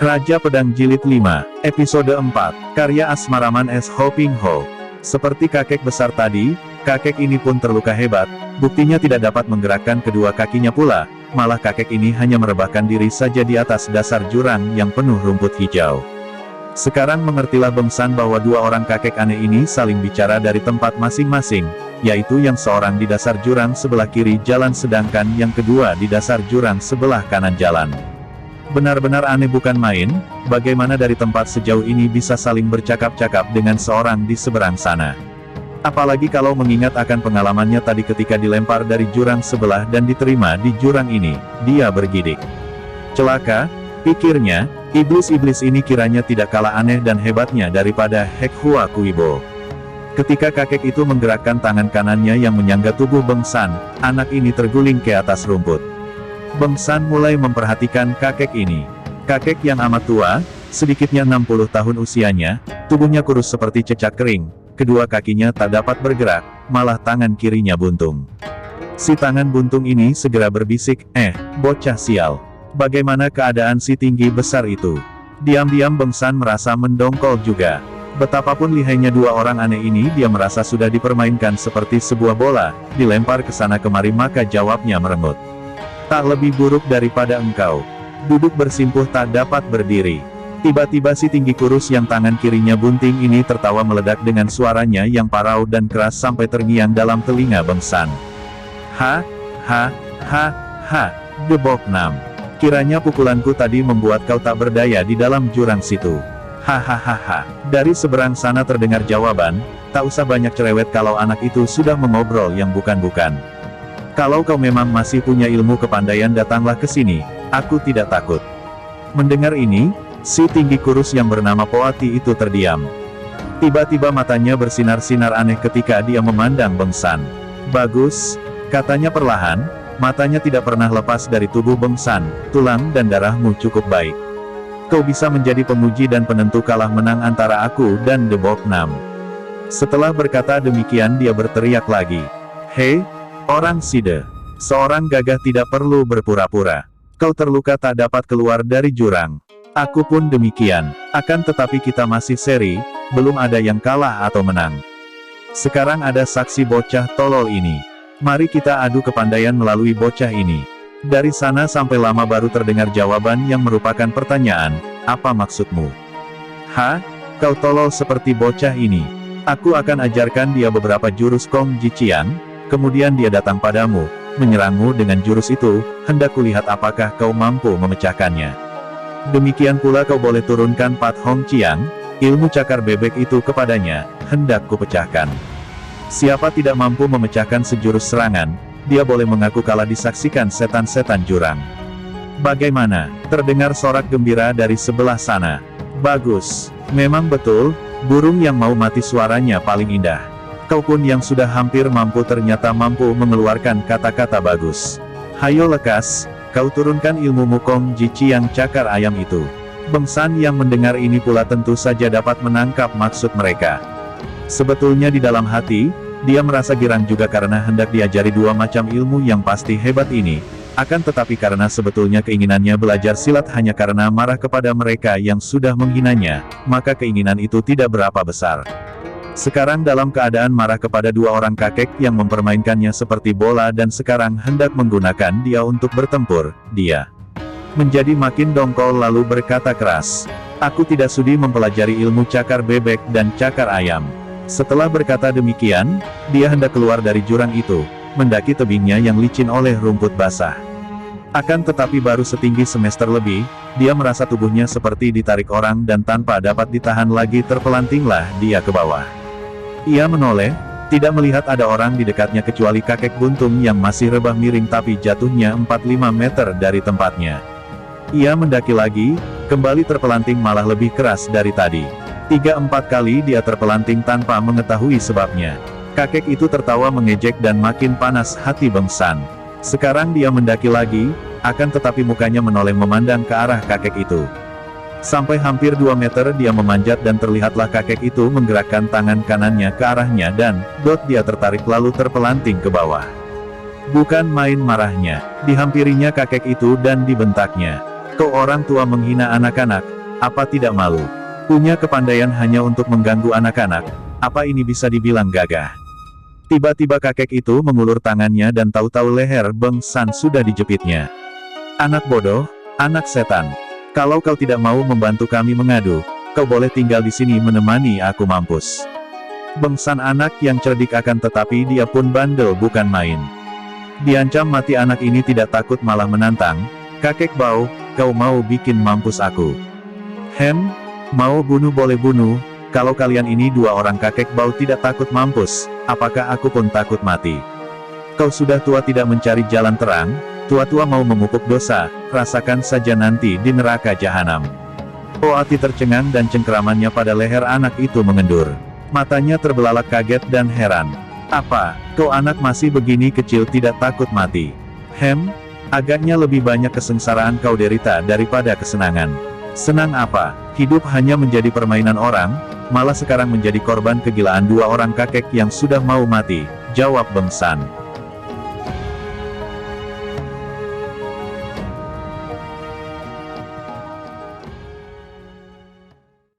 Raja Pedang Jilid 5, Episode 4, karya Asmaraman S. Ho Ping Ho. Seperti kakek besar tadi, kakek ini pun terluka hebat, buktinya tidak dapat menggerakkan kedua kakinya pula, malah kakek ini hanya merebahkan diri saja di atas dasar jurang yang penuh rumput hijau. Sekarang mengertilah Beng San bahwa dua orang kakek aneh ini saling bicara dari tempat masing-masing, yaitu yang seorang di dasar jurang sebelah kiri jalan sedangkan yang kedua di dasar jurang sebelah kanan jalan. Benar-benar aneh bukan main, bagaimana dari tempat sejauh ini bisa saling bercakap-cakap dengan seorang di seberang sana. Apalagi kalau mengingat akan pengalamannya tadi ketika dilempar dari jurang sebelah dan diterima di jurang ini, dia bergidik. Celaka, pikirnya, iblis-iblis ini kiranya tidak kalah aneh dan hebatnya daripada Hek Hua Kuibo. Ketika kakek itu menggerakkan tangan kanannya yang menyangga tubuh Beng San, anak ini terguling ke atas rumput. Beng San mulai memperhatikan kakek ini. Kakek yang amat tua, sedikitnya 60 tahun usianya, tubuhnya kurus seperti cecak kering, kedua kakinya tak dapat bergerak, malah tangan kirinya buntung. Si tangan buntung ini segera berbisik, bocah sial. Bagaimana keadaan si tinggi besar itu? Diam-diam Beng San merasa mendongkol juga. Betapapun lihainya dua orang aneh ini, dia merasa sudah dipermainkan seperti sebuah bola, dilempar ke sana kemari, maka jawabnya merengut. Tak lebih buruk daripada engkau. Duduk bersimpuh tak dapat berdiri. Tiba-tiba si tinggi kurus yang tangan kirinya bunting ini tertawa meledak dengan suaranya yang parau dan keras sampai terngiang dalam telinga Beng San. Ha, debok nam. Kiranya pukulanku tadi membuat kau tak berdaya di dalam jurang situ. Hahaha. Dari seberang sana terdengar jawaban, tak usah banyak cerewet kalau anak itu sudah mengobrol yang bukan-bukan. Kalau kau memang masih punya ilmu kepandaian datanglah ke sini, aku tidak takut. Mendengar ini, si tinggi kurus yang bernama Poati itu terdiam. Tiba-tiba matanya bersinar-sinar aneh ketika dia memandang Beng San. Bagus, katanya perlahan, matanya tidak pernah lepas dari tubuh Beng San, tulang dan darahmu cukup baik. Kau bisa menjadi penguji dan penentu kalah menang antara aku dan Debok Nam. Setelah berkata demikian dia berteriak lagi. Hei! Orang Side, seorang gagah tidak perlu berpura-pura. Kau terluka tak dapat keluar dari jurang. Aku pun demikian, akan tetapi kita masih seri, belum ada yang kalah atau menang. Sekarang ada saksi bocah tolol ini. Mari kita adu kepandaian melalui bocah ini. Dari sana sampai lama baru terdengar jawaban yang merupakan pertanyaan, apa maksudmu? Kau tolol seperti bocah ini. Aku akan ajarkan dia beberapa jurus Kong Ji Qiang. Kemudian dia datang padamu, menyerangmu dengan jurus itu, hendak kulihat apakah kau mampu memecahkannya. Demikian pula kau boleh turunkan Pat Hong Qiang, ilmu cakar bebek itu kepadanya, hendak kupecahkan. Siapa tidak mampu memecahkan sejurus serangan, dia boleh mengaku kalah disaksikan setan-setan jurang. Bagaimana? Terdengar sorak gembira dari sebelah sana. Bagus, memang betul, burung yang mau mati suaranya paling indah. Kau pun yang sudah hampir mampu ternyata mampu mengeluarkan kata-kata bagus. Hayo lekas, kau turunkan ilmu Kong Ji Qiang cakar ayam itu. Beng San yang mendengar ini pula tentu saja dapat menangkap maksud mereka. Sebetulnya di dalam hati, dia merasa girang juga karena hendak diajari dua macam ilmu yang pasti hebat ini. Akan tetapi karena sebetulnya keinginannya belajar silat hanya karena marah kepada mereka yang sudah menghinanya, maka keinginan itu tidak berapa besar. Sekarang dalam keadaan marah kepada dua orang kakek yang mempermainkannya seperti bola dan sekarang hendak menggunakan dia untuk bertempur, dia menjadi makin dongkol lalu berkata keras. Aku tidak sudi mempelajari ilmu cakar bebek dan cakar ayam. Setelah berkata demikian, dia hendak keluar dari jurang itu, mendaki tebingnya yang licin oleh rumput basah. Akan tetapi baru setinggi semester lebih, dia merasa tubuhnya seperti ditarik orang dan tanpa dapat ditahan lagi terpelantinglah dia ke bawah. Ia menoleh, tidak melihat ada orang di dekatnya kecuali kakek buntung yang masih rebah miring tapi jatuhnya 4-5 meter dari tempatnya. Ia mendaki lagi, kembali terpelanting malah lebih keras dari tadi. 3-4 kali dia terpelanting tanpa mengetahui sebabnya. Kakek itu tertawa mengejek dan makin panas hati Beng San. Sekarang dia mendaki lagi, akan tetapi mukanya menoleh memandang ke arah kakek itu. Sampai hampir 2 meter dia memanjat dan terlihatlah kakek itu menggerakkan tangan kanannya ke arahnya dan, dia tertarik lalu terpelanting ke bawah. Bukan main marahnya, dihampirinya kakek itu dan dibentaknya. Kau orang tua menghina anak-anak, apa tidak malu? Punya kepandaian hanya untuk mengganggu anak-anak, apa ini bisa dibilang gagah? Tiba-tiba kakek itu mengulur tangannya dan tahu-tahu leher Beng San sudah dijepitnya. Anak bodoh, anak setan. Kalau kau tidak mau membantu kami mengadu, kau boleh tinggal di sini menemani aku mampus. Beng San anak yang cerdik akan tetapi dia pun bandel bukan main. Diancam mati anak ini tidak takut malah menantang, kakek Bao, kau mau bikin mampus aku? Mau bunuh boleh bunuh, kalau kalian ini dua orang kakek Bao tidak takut mampus, apakah aku pun takut mati? Kau sudah tua tidak mencari jalan terang, tua-tua mau memupuk dosa, rasakan saja nanti di neraka jahanam. Oati tercengang dan cengkeramannya pada leher anak itu mengendur. Matanya terbelalak kaget dan heran. Apa, kau anak masih begini kecil tidak takut mati? Agaknya lebih banyak kesengsaraan kau derita daripada kesenangan. Senang apa, hidup hanya menjadi permainan orang, malah sekarang menjadi korban kegilaan dua orang kakek yang sudah mau mati, jawab Beng San.